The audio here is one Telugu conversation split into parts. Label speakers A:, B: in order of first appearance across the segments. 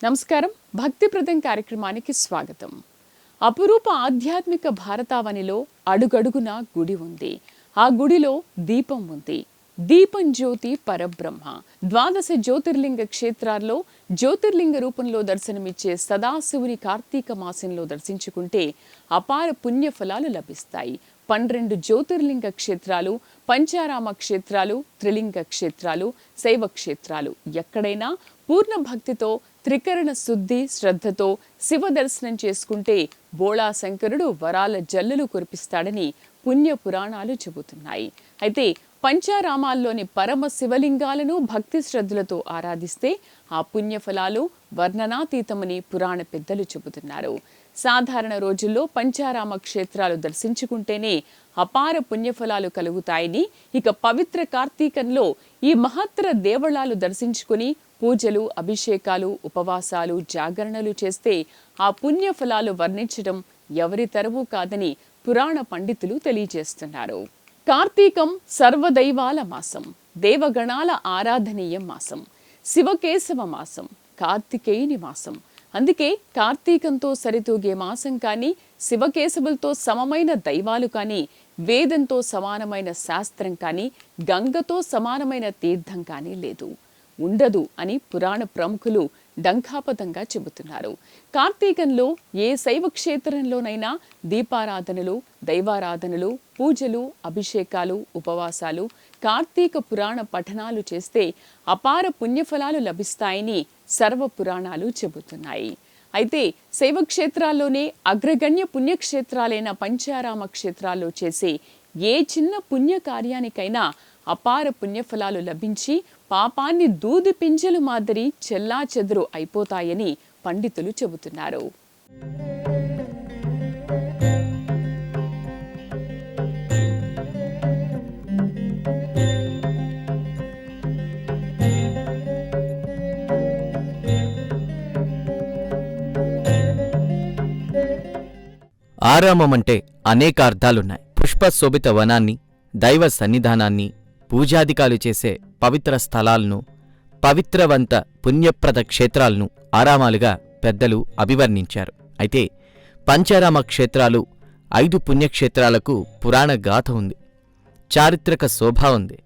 A: నమస్కారం. భక్తిప్రదం కార్యక్రమానికి స్వాగతం. అపురూప ఆధ్యాత్మిక భారతావనిలో అడుగడుగున గుడి ఉంది. ఆ గుడిలో దీపం ఉంది. దీపం జ్యోతి పరబ్రహ్మ. 12 జ్యోతిర్లింగ క్షేత్రాల్లో జ్యోతిర్లింగ రూపంలో దర్శనమిచ్చే సదాశివుని కార్తీక మాసంలో దర్శించుకుంటే అపార పుణ్యఫలాలు లభిస్తాయి. 12 జ్యోతిర్లింగ క్షేత్రాలు, పంచారామ క్షేత్రాలు, త్రిలింగ క్షేత్రాలు, శైవ క్షేత్రాలు ఎక్కడైనా పూర్ణ భక్తితో త్రికరణ శుద్ధి శ్రద్ధతో శివ దర్శనం చేసుకుంటే బోళా శంకరుడు వరాల జల్లులు కురిపిస్తాడని పుణ్య పురాణాలు చెబుతున్నాయి. అయితే పంచారామాల్లోని పరమ శివలింగాలను భక్తి శ్రద్ధలతో ఆరాధిస్తే ఆ పుణ్యఫలాలు వర్ణనాతీతమని పురాణ పెద్దలు చెబుతున్నారు. సాధారణ రోజుల్లో పంచారామ క్షేత్రాలు దర్శించుకుంటేనే అపార పుణ్యఫలాలు కలుగుతాయని, ఇక పవిత్ర కార్తీకంలో ఈ మహత్తర దేవళాలు దర్శించుకుని పూజలు, అభిషేకాలు, ఉపవాసాలు, జాగరణలు చేస్తే ఆ పుణ్యఫలాలు వర్ణించడం ఎవరి తరవూ కాదని పురాణ పండితులు తెలియజేస్తున్నారు. కార్తీకం సర్వదైవాల మాసం, దేవగణాల ఆరాధనీయ మాసం, శివకేశవ మాసం, కార్తికేయుని మాసం. అందుకే కార్తీకంతో సరితూగే మాసం కానీ, శివకేశవులతో సమమైన దైవాలు కానీ, వేదంతో సమానమైన శాస్త్రం కానీ, గంగతో సమానమైన తీర్థం కానీ లేదు, ఉండదు అని పురాణ ప్రముఖులు డంకాపదంగా చెబుతున్నారు. కార్తీకంలో ఏ శైవ క్షేత్రంలోనైనా దీపారాధనలు, దైవారాధనలు, పూజలు, అభిషేకాలు, ఉపవాసాలు, కార్తీక పురాణ పఠనాలు చేస్తే అపార పుణ్యఫలాలు లభిస్తాయని సర్వ పురాణాలు చెబుతున్నాయి. అయితే శైవ క్షేత్రాల్లోనే అగ్రగణ్య పుణ్యక్షేత్రాలైన పంచారామ క్షేత్రాల్లో చేసే ఏ చిన్న పుణ్య కార్యానికైనా అపార పుణ్యఫలాలు లభించి పాపాన్ని దూది పింజలు మాదిరి చెల్లాచెదురు అయిపోతాయని పండితులు చెబుతున్నారు.
B: ఆరామమంటే అనేక అర్థాలున్నాయి. పుష్పశోభిత వనాన్ని, దైవ సన్నిధానాన్ని, పూజాదికాలు చేసే పవిత్ర స్థలాలను, పవిత్రవంత పుణ్యప్రద క్షేత్రాలను ఆరామాలుగా పెద్దలు అభివర్ణించారు. అయితే పంచారామ క్షేత్రాలు 5 పుణ్యక్షేత్రాలకు పురాణ గాథ ఉంది, చారిత్రక శోభ ఉంది.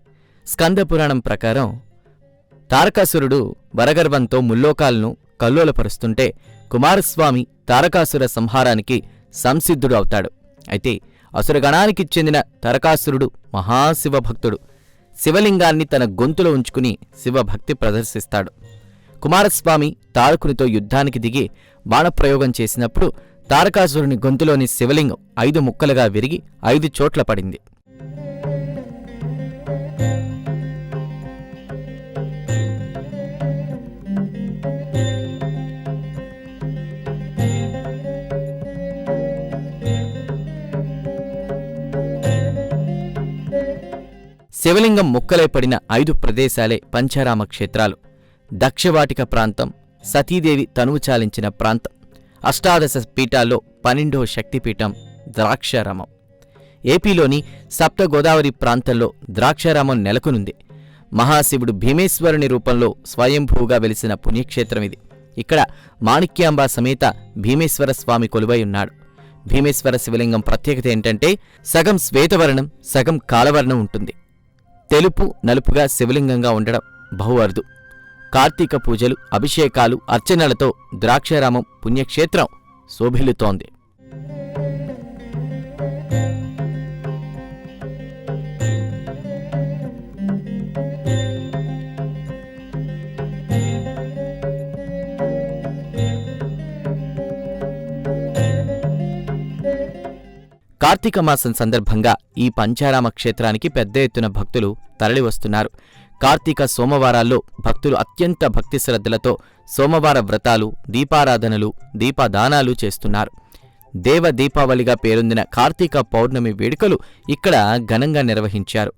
B: స్కందపురాణం ప్రకారం తారకాసురుడు వరగర్వంతో ముల్లోకాలను కల్లోలపరుస్తుంటే కుమారస్వామి తారకాసుర సంహారానికి సంసిద్ధుడు అవుతాడు. అయితే అసురగణానికి చెందిన తారకాసురుడు మహాశివభక్తుడు. శివలింగాన్ని తన గొంతులో ఉంచుకుని శివభక్తి ప్రదర్శిస్తాడు. కుమారస్వామి తారకునితో యుద్ధానికి దిగి బాణప్రయోగం చేసినప్పుడు తారకాసురుని గొంతులోని శివలింగం 5 ముక్కలుగా విరిగి 5 చోట్ల పడింది. శివలింగం ముక్కలై పడిన 5 ప్రదేశాలే పంచారామ క్షేత్రాలు. దక్షవాటిక ప్రాంతం, సతీదేవి తనువు చాలించిన ప్రాంతం, అష్టాదశ పీఠాల్లో 12వ శక్తిపీఠం ద్రాక్షారామం. ఏపీలోని సప్త గోదావరి ప్రాంతంలో ద్రాక్షారామం నెలకొనుంది. మహాశివుడు భీమేశ్వరుని రూపంలో స్వయంభూగా వెలిసిన పుణ్యక్షేత్రమిది. ఇక్కడ మాణిక్యాంబ సమేత భీమేశ్వర స్వామి కొలువై ఉన్నాడు. భీమేశ్వర శివలింగం ప్రత్యేకత ఏంటంటే సగం శ్వేతవర్ణం, సగం కాలవర్ణం ఉంటుంది. తెలుపు, నలుపుగా శివలింగంగా ఉండడం బహు అరుదు. కార్తీక పూజలు, అభిషేకాలు, అర్చనలతో ద్రాక్షారామం పుణ్యక్షేత్రం శోభిల్లుతోంది. కార్తీక మాసం సందర్భంగా ఈ పంచారామ క్షేత్రానికి పెద్ద ఎత్తున భక్తులు తరలివస్తున్నారు. కార్తీక సోమవారాల్లో భక్తులు అత్యంత భక్తి శ్రద్ధలతో సోమవార వ్రతాలు, దీపారాధనలు, దీపదానాలు చేస్తున్నారు. దేవ దీపావళిగా పేరొందిన కార్తీక పౌర్ణమి వేడుకలు ఇక్కడ ఘనంగా నిర్వహించారు.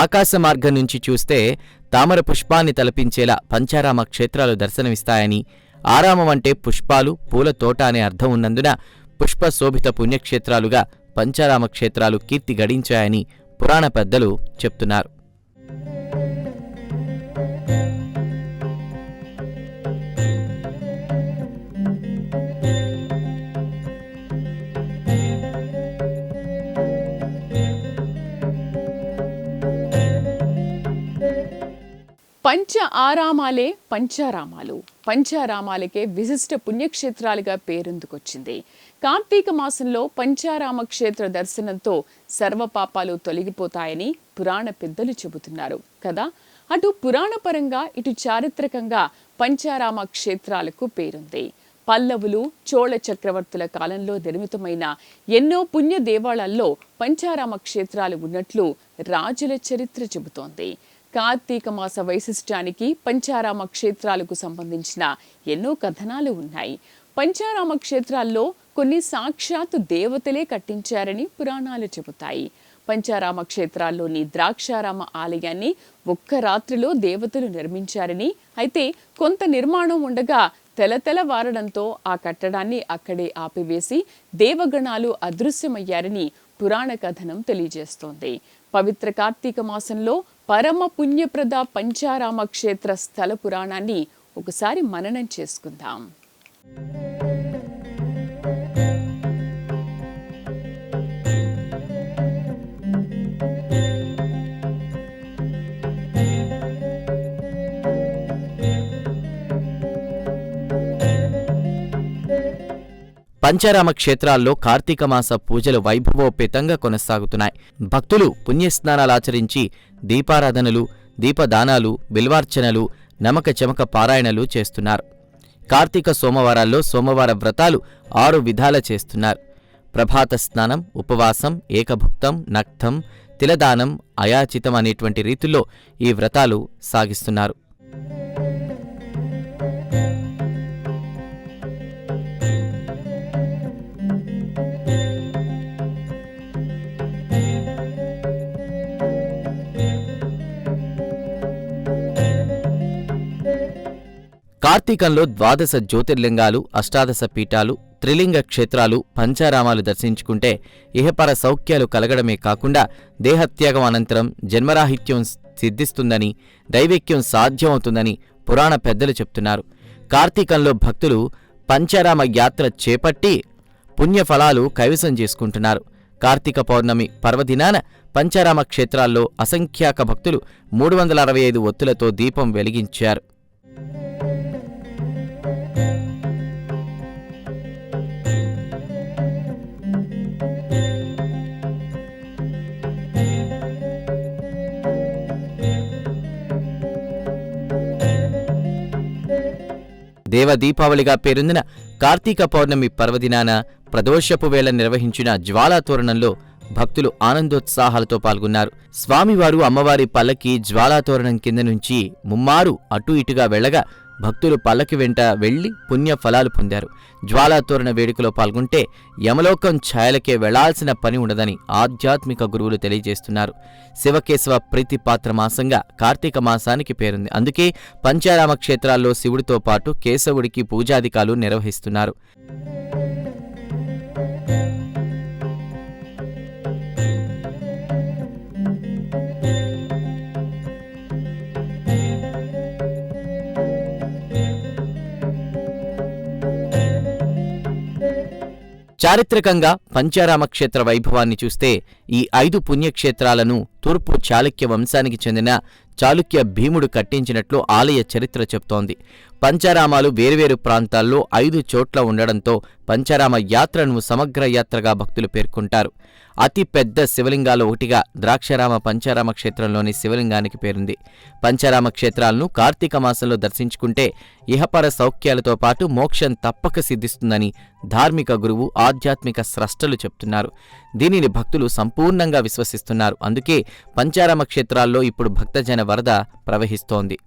B: ఆకాశ మార్గం నుంచి చూస్తే తామర పుష్పాన్ని తలపించేలా పంచారామ క్షేత్రాలు దర్శనమిస్తాయని, ఆరామం అంటే పుష్పాలు, పూల తోట అనే అర్థం ఉన్నందున పుష్పశోభిత పుణ్యక్షేత్రాలుగా పంచారామ క్షేత్రాలు కీర్తి గడించాయని పురాణ పెద్దలు చెప్తున్నారు.
A: పంచ ఆరామాలే పంచారామాలు. పంచారామాలకే విశిష్ట పుణ్యక్షేత్రాలుగా పేరెందుకొచ్చింది. కార్తీక మాసంలో పంచారామ క్షేత్ర దర్శనంతో సర్వపాపాలు తొలగిపోతాయని పురాణ పెద్దలు చెబుతున్నారు కదా. అటు పురాణపరంగా ఇటు చారిత్రకంగా పంచారామ క్షేత్రాలకు పేరుంది. పల్లవులు, చోళ చక్రవర్తుల కాలంలో నిర్మితమైన ఎన్నో పుణ్య దేవాలయాల్లో పంచారామ క్షేత్రాలు ఉన్నట్లు రాజుల చరిత్ర చెబుతోంది. కార్తీక మాస వైశిష్ట్యానికి పంచారామ క్షేత్రాలకు సంబంధించిన ఎన్నో కథనాలు ఉన్నాయి. పంచారామ క్షేత్రాల్లో కొన్ని సాక్షాత్ దేవతలే కట్టించారని పురాణాలు చెబుతాయి. పంచారామ క్షేత్రాల్లోని ద్రాక్షారామ ఆలయాన్ని ఒక్క రాత్రిలో దేవతలు నిర్మించారని, అయితే కొంత నిర్మాణం ఉండగా తెలతెలవారడంతో ఆ కట్టడాన్ని అక్కడే ఆపివేసి దేవగణాలు అదృశ్యమయ్యారని పురాణ కథనం తెలియజేస్తోంది. పవిత్ర కార్తీక మాసంలో పరమ పుణ్యప్రద పంచారామ క్షేత్ర స్థల పురాణాన్ని ఒకసారి మననం చేసుకుందాం.
B: పంచారామ క్షేత్రాల్లో కార్తీక మాస పూజలు వైభవోపేతంగా కొనసాగుతున్నాయి. భక్తులు పుణ్యస్నానాలాచరించి దీపారాధనలు, దీపదానాలు, బిల్వార్చనలు, నమక చమక పారాయణలు చేస్తున్నారు. కార్తీక సోమవారాల్లో సోమవార వ్రతాలు 6 విధాల చేస్తున్నారు. ప్రభాత స్నానం, ఉపవాసం, ఏకభుక్తం, నక్తం, తిలదానం, అయాచితం అనేటువంటి రీతుల్లో ఈ వ్రతాలు సాగిస్తున్నారు. కార్తీకంలో 12 జ్యోతిర్లింగాలు, అష్టాదశ పీఠాలు, త్రిలింగ క్షేత్రాలు, పంచారామాలు దర్శించుకుంటే ఇహపర సౌఖ్యాలు కలగడమే కాకుండా దేహత్యాగం అనంతరం జన్మరాహిత్యం సిద్ధిస్తుందని, దైవేక్యం సాధ్యమవుతుందని పురాణ పెద్దలు చెప్తున్నారు. కార్తీకంలో భక్తులు పంచారామ యాత్ర చేపట్టి పుణ్యఫలాలు కైవసం చేసుకుంటున్నారు. కార్తీక పౌర్ణమి పర్వదినాన పంచారామ క్షేత్రాల్లో అసంఖ్యాక భక్తులు 365 ఒత్తులతో దీపం వెలిగించారు. దేవదీపావళిగా పేరొందిన కార్తీక పౌర్ణమి పర్వదినాన ప్రదోషపు వేళ నిర్వహించిన జ్వాలాతోరణంలో భక్తులు ఆనందోత్సాహాలతో పాల్గొన్నారు. స్వామివారు అమ్మవారి పల్లకి జ్వాలాతోరణం కింద నుంచి ముమ్మారు అటూ ఇటుగా వెళ్లగా భక్తులు పల్లకి వెంట వెళ్లి పుణ్యఫలాలు పొందారు. జ్వాలాతోరణ వేడుకలో పాల్గొంటే యమలోకం ఛాయలకే వెళ్లాల్సిన పని ఉండదని ఆధ్యాత్మిక గురువులు తెలియజేస్తున్నారు. శివకేశవ ప్రీతిపాత్ర మాసంగా కార్తీక మాసానికి పేరుంది. అందుకే పంచారామ క్షేత్రాల్లో శివుడితో పాటు కేశవుడికి పూజాధికాలు నిర్వహిస్తున్నారు. చారిత్రకంగా పంచారామ క్షేత్ర వైభవాన్ని చూస్తే ఈ 5 పుణ్యక్షేత్రాలను తూర్పు చాళుక్య వంశానికి చెందిన చాళుక్య భీముడు కట్టించినట్లు ఆలయ చరిత్ర చెప్తోంది. పంచారామాలు వేర్వేరు ప్రాంతాల్లో 5 చోట్ల ఉండడంతో పంచారామ యాత్రను సమగ్ర యాత్రగా భక్తులు పేర్కొంటారు. అతి పెద్ద శివలింగాల్లో ఒకటిగా ద్రాక్షారామ పంచారామ క్షేత్రంలోని శివలింగానికి పేరుంది. పంచారామ క్షేత్రాలను కార్తీక మాసంలో దర్శించుకుంటే ఇహపర సౌఖ్యాలతో పాటు మోక్షం తప్పక సిద్ధిస్తుందని ధార్మిక గురువు, ఆధ్యాత్మిక స్రష్టలు చెప్తున్నారు. దీనిని భక్తులు సంపూర్ణంగా విశ్వసిస్తున్నారు. అందుకే పంచారామ క్షేత్రాల్లో ఇప్పుడు భక్తజన వరద ప్రవహిస్తోంది.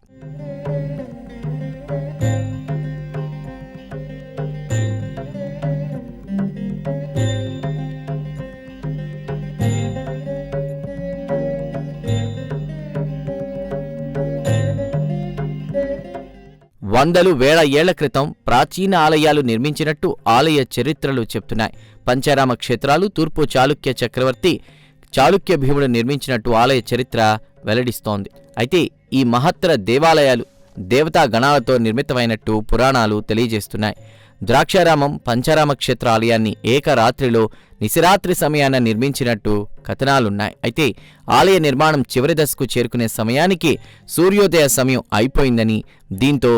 B: వందలు వేల ఏళ్ల క్రితం ప్రాచీన ఆలయాలు నిర్మించినట్టు ఆలయ చరిత్రలు చెప్తున్నాయి. పంచారామ క్షేత్రాలు తూర్పు చాళుక్య చక్రవర్తి చాళుక్య భీముడు నిర్మించినట్టు ఆలయ చరిత్ర వెల్లడిస్తోంది. అయితే ఈ మహత్తర దేవాలయాలు దేవతా గణాలతో నిర్మితమైనట్టు పురాణాలు తెలియజేస్తున్నాయి. ద్రాక్షారామం పంచారామ క్షేత్ర ఆలయాన్ని ఏకరాత్రిలో నిశిరాత్రి సమయాన నిర్మించినట్టు కథనాలున్నాయి. అయితే ఆలయ నిర్మాణం చివరి దశకు చేరుకునే సమయానికి సూర్యోదయ సమయం అయిపోయిందని, దీంతో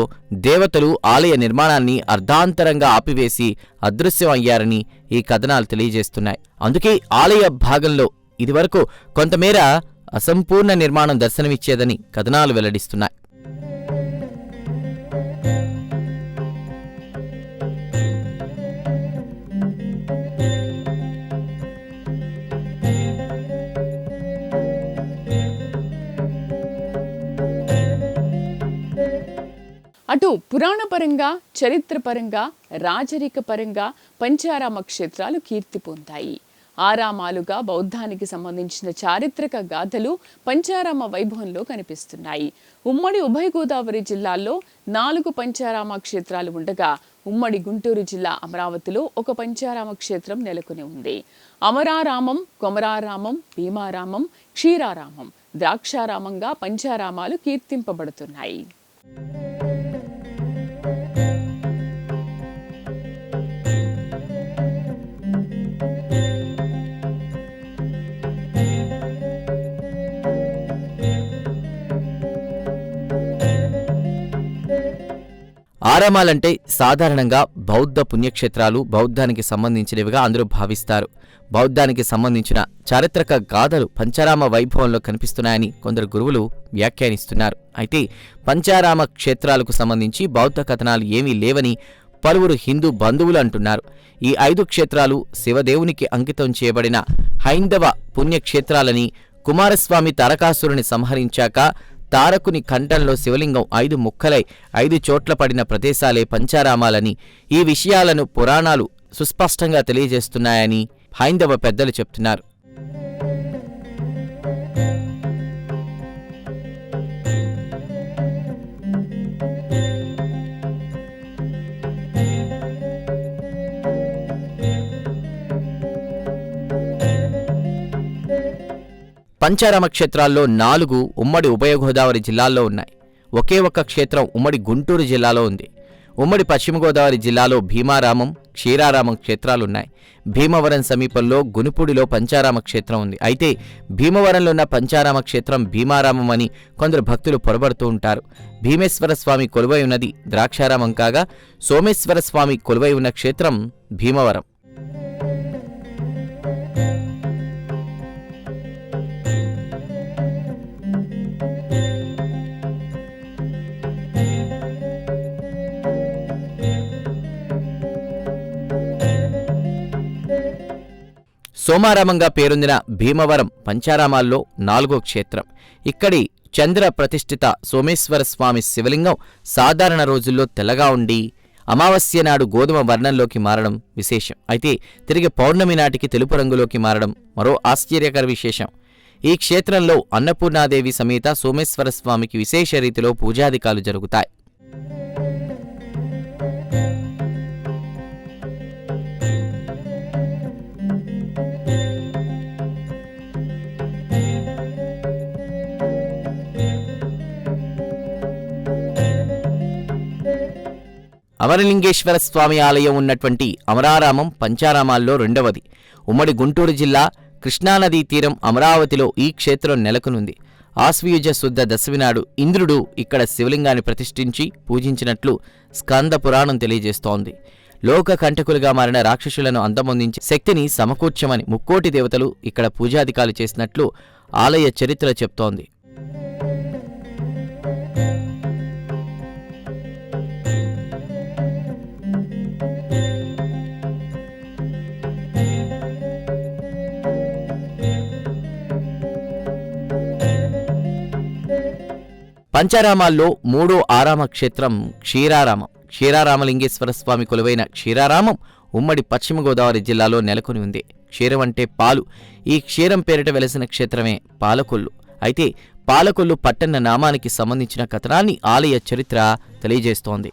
B: దేవతలు ఆలయ నిర్మాణాన్ని అర్ధాంతరంగా ఆపివేసి అదృశ్యం అయ్యారని ఈ కథనాలు తెలియజేస్తున్నాయి. అందుకే ఆలయ భాగంలో ఇదివరకు కొంతమేర అసంపూర్ణ నిర్మాణం దర్శనమిచ్చేదని కథనాలు వెల్లడిస్తున్నాయి.
A: అటు పురాణపరంగా, చరిత్రపరంగా, రాజరికపరంగా పంచారామ క్షేత్రాలు కీర్తి పొందాయి. ఆరామాలుగా బౌద్ధానికి సంబంధించిన చారిత్రక గాథలు పంచారామ వైభవంలో కనిపిస్తున్నాయి. ఉమ్మడి ఉభయ గోదావరి జిల్లాల్లో 4 పంచారామ క్షేత్రాలు ఉండగా ఉమ్మడి గుంటూరు జిల్లా అమరావతిలో ఒక పంచారామ క్షేత్రం నెలకొని ఉంది. అమరారామం, కొమరారామం, భీమారామం, క్షీరారామం, ద్రాక్షారామంగా పంచారామాలు కీర్తింపబడుతున్నాయి.
B: ఆరామాలంటే సాధారణంగా బౌద్ధ పుణ్యక్షేత్రాలు, బౌద్ధానికి సంబంధించినవిగా అందరూ భావిస్తారు. బౌద్ధానికి సంబంధించిన చారిత్రక గాథలు పంచారామ వైభవంలో కనిపిస్తున్నాయని కొందరు గురువులు వ్యాఖ్యానిస్తున్నారు. అయితే పంచారామ క్షేత్రాలకు సంబంధించి బౌద్ధ కథనాలు ఏమీ లేవని పలువురు హిందూ బంధువులు అంటున్నారు. ఈ 5 క్షేత్రాలు శివదేవునికి అంకితం చేయబడిన హైందవ పుణ్యక్షేత్రాలని, కుమారస్వామి తారకాసురుని సంహరించాక తారకుని కంఠంలో శివలింగం 5 ముక్కలై 5 చోట్ల పడిన ప్రదేశాలే పంచారామాలని, ఈ విషయాలను పురాణాలు సుస్పష్టంగా తెలియజేస్తున్నాయని హైందవ పెద్దలు చెప్తున్నారు. పంచారామ క్షేత్రాల్లో 4 ఉమ్మడి ఉభయ గోదావరి జిల్లాల్లో ఉన్నాయి. ఒకే ఒక్క క్షేత్రం ఉమ్మడి గుంటూరు జిల్లాలో ఉంది. ఉమ్మడి పశ్చిమ గోదావరి జిల్లాలో భీమారామం, క్షీరారామం క్షేత్రాలున్నాయి. భీమవరం సమీపంలో గునుపూడిలో పంచారామ క్షేత్రం ఉంది. అయితే భీమవరంలో ఉన్న పంచారామ క్షేత్రం భీమారామం అని కొందరు భక్తులు పొరబడుతూ ఉంటారు. భీమేశ్వర స్వామి కొలువై ఉన్నది ద్రాక్షారామం కాగా, సోమేశ్వర స్వామి కొలువై ఉన్న క్షేత్రం భీమవరం. సోమారామంగా పేరొందిన భీమవరం పంచారామాల్లో 4వ క్షేత్రం. ఇక్కడి చంద్ర ప్రతిష్ఠిత సోమేశ్వర స్వామి శివలింగం సాధారణ రోజుల్లో తెల్లగా ఉండి అమావాస్య నాడు గోధుమ వర్ణంలోకి మారడం విశేషం. అయితే తిరిగి పౌర్ణమి నాటికి తెలుపు రంగులోకి మారడం మరో ఆశ్చర్యకర విశేషం. ఈ క్షేత్రంలో అన్నపూర్ణాదేవి సమేత సోమేశ్వర స్వామికి విశేష రీతిలో పూజాధికాలు జరుగుతాయి. అమరలింగేశ్వర స్వామి ఆలయం ఉన్నటువంటి అమరారామం పంచారామాల్లో 2వది. ఉమ్మడి గుంటూరు జిల్లా కృష్ణానదీ తీరం అమరావతిలో ఈ క్షేత్రం నెలకొనుంది. ఆశ్వయుజ శుద్ధ దశమి నాడు ఇంద్రుడు ఇక్కడ శివలింగాన్ని ప్రతిష్ఠించి పూజించినట్లు స్కంద పురాణం తెలియజేస్తోంది. లోక కంటకులుగా మారిన రాక్షసులను అంతమొందించే శక్తిని సమకూర్చమని ముక్కోటి దేవతలు ఇక్కడ పూజాధికాలు చేసినట్లు ఆలయ చరిత్ర చెప్తోంది. పంచారామాల్లో 3వ ఆరామ క్షేత్రం క్షీరారామం. క్షీరారామలింగేశ్వర స్వామి కొలువైన క్షీరారామం ఉమ్మడి పశ్చిమ గోదావరి జిల్లాలో నెలకొని ఉంది. క్షీరం అంటే పాలు. ఈ క్షీరం పేరిట వెలసిన క్షేత్రమే పాలకొల్లు. అయితే పాలకొల్లు పట్టణ నామానికి సంబంధించిన కథనాన్ని ఆలయ చరిత్ర తెలియజేస్తోంది.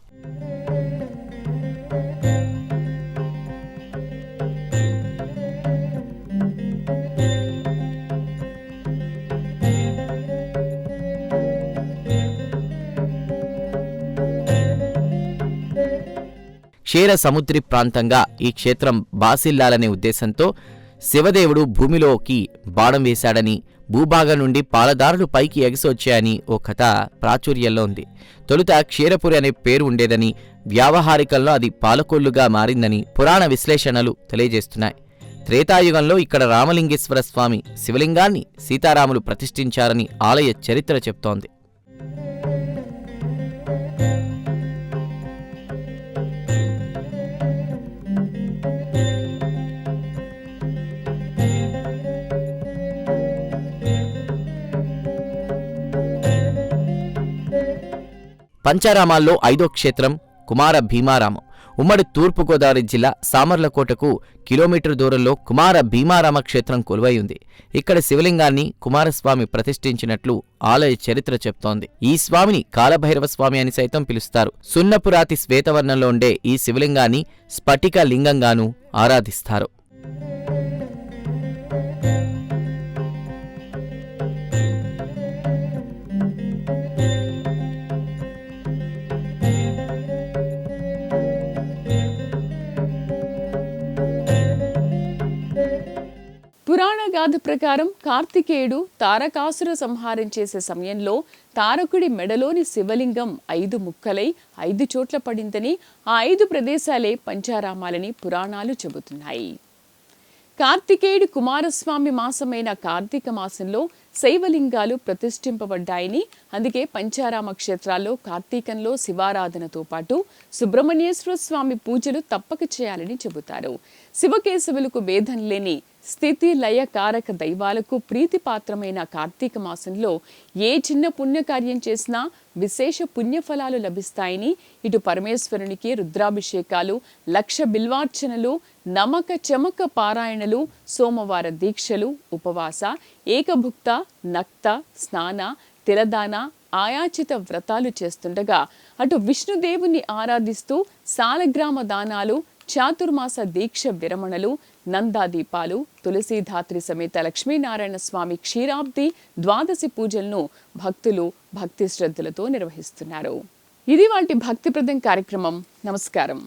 B: క్షీర సముద్రి ప్రాంతంగా ఈ క్షేత్రం బాసిల్లాలనే ఉద్దేశంతో శివదేవుడు భూమిలోకి బాణం వేశాడని, భూభాగం నుండి పాలదారులు పైకి ఎగసొచ్చాయని ఓ కథ ప్రాచుర్యంలో ఉంది. తొలుత క్షీరపురి అనే పేరు ఉండేదని, వ్యావహారికంలో అది పాలకొల్లుగా మారిందని పురాణ విశ్లేషణలు తెలియజేస్తున్నాయి. త్రేతాయుగంలో ఇక్కడ రామలింగేశ్వర స్వామి శివలింగాన్ని సీతారాములు ప్రతిష్ఠించారని ఆలయ చరిత్ర చెప్తోంది. పంచారామాల్లో 5వ క్షేత్రం కుమార భీమారామం. ఉమ్మడి తూర్పుగోదావరి జిల్లా సామర్లకోటకు కిలోమీటర్ దూరంలో కుమార భీమారామ క్షేత్రం కొలువై ఉంది. ఇక్కడ శివలింగాన్ని కుమారస్వామి ప్రతిష్ఠించినట్లు ఆలయ చరిత్ర చెప్తోంది. ఈ స్వామిని కాలభైరవ స్వామి అని సైతం పిలుస్తారు. సున్నపురాతి శ్వేతవర్ణంలో ఉండే ఈ శివలింగాన్ని స్ఫటిక లింగంగానూ ఆరాధిస్తారు.
A: పురాణ గాథ ప్రకారం కార్తికేయుడు తారకాసుర సంహారం చేసే సమయంలో తారకుడి మెడలోని శివలింగం 5 ముక్కలై 5 చోట్ల పడిందని, ఆ 5 ప్రదేశాలే పంచారామాలని పురాణాలు చెబుతున్నాయి. కార్తికేయుడి కుమారస్వామి మాసమైన కార్తీక మాసంలో శైవలింగాలు ప్రతిష్ఠింపబడ్డాయని, అందుకే పంచారామ క్షేత్రాల్లో కార్తీకంలో శివారాధనతో పాటు సుబ్రహ్మణ్యేశ్వర స్వామి పూజలు తప్పక చేయాలని చెబుతారు. శివకేశవులకు భేదం లేని స్థితి లయ కారక దైవాలకు ప్రీతిపాత్రమైన కార్తీక మాసంలో ఏ చిన్న పుణ్యకార్యం చేసినా విశేష పుణ్యఫలాలు లభిస్తాయని, ఇటు పరమేశ్వరునికి రుద్రాభిషేకాలు, 1,00,000 బిల్వార్చనలు, నమక చమక పారాయణలు, సోమవార దీక్షలు, ఉపవాస, ఏకభుక్త, నక్త, స్నాన, తిలదాన, ఆయాచిత వ్రతాలు చేస్తుండగా అటు విష్ణుదేవుని ఆరాధిస్తూ సాలగ్రామ దానాలు, చాతుర్మాస దీక్ష విరమణలు, నందాదీపాలు, తులసీధాత్రి సమేత లక్ష్మీనారాయణ స్వామి క్షీరాబ్ది ద్వాదశి పూజలను భక్తులు భక్తి శ్రద్ధలతో నిర్వహిస్తున్నారు. ఇది వాటి భక్తిప్రదం కార్యక్రమం. నమస్కారం.